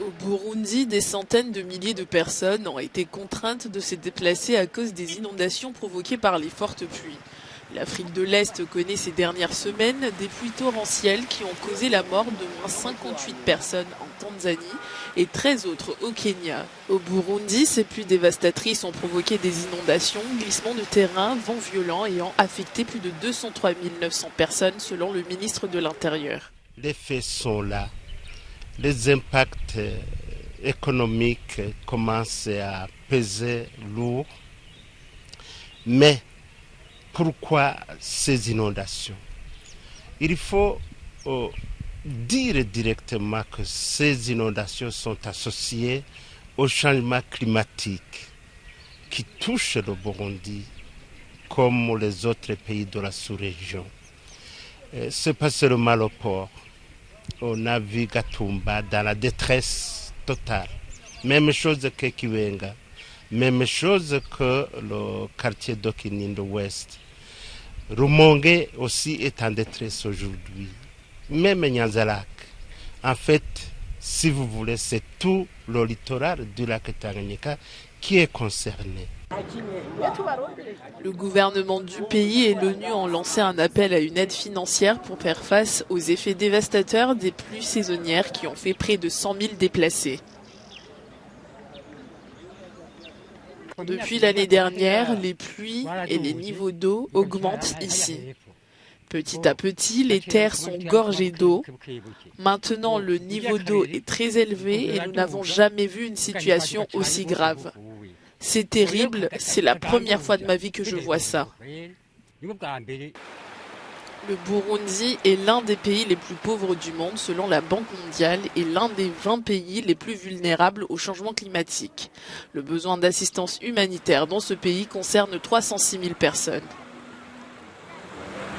Au Burundi, des centaines de milliers de personnes ont été contraintes de se déplacer à cause des inondations provoquées par les fortes pluies. L'Afrique de l'Est connaît ces dernières semaines des pluies torrentielles qui ont causé la mort d'au moins 58 personnes en Tanzanie et 13 autres au Kenya. Au Burundi, ces pluies dévastatrices ont provoqué des inondations, glissements de terrain, vents violents ayant affecté plus de 203 900 personnes selon le ministre de l'Intérieur. Les faits sont là. Les impacts économiques commencent à peser lourd. Mais pourquoi ces inondations? Il faut dire directement que ces inondations sont associées au changement climatique qui touche le Burundi comme les autres pays de la sous-région. C'est pas seulement le port. On a vu Gatumba dans la détresse totale. Même chose que Kiwenga, même chose que le quartier d'Okinindo Ouest. Rumongue aussi est en détresse aujourd'hui. Même Nyanzalak. En fait, si vous voulez, c'est tout le littoral du lac Tanganyika qui est concerné. Le gouvernement du pays et l'ONU ont lancé un appel à une aide financière pour faire face aux effets dévastateurs des pluies saisonnières qui ont fait près de 100 000 déplacés. Depuis l'année dernière, les pluies et les niveaux d'eau augmentent ici. Petit à petit, les terres sont gorgées d'eau. Maintenant, le niveau d'eau est très élevé et nous n'avons jamais vu une situation aussi grave. C'est terrible, c'est la première fois de ma vie que je vois ça. Le Burundi est l'un des pays les plus pauvres du monde selon la Banque mondiale et l'un des 20 pays les plus vulnérables au changement climatique. Le besoin d'assistance humanitaire dans ce pays concerne 306 000 personnes.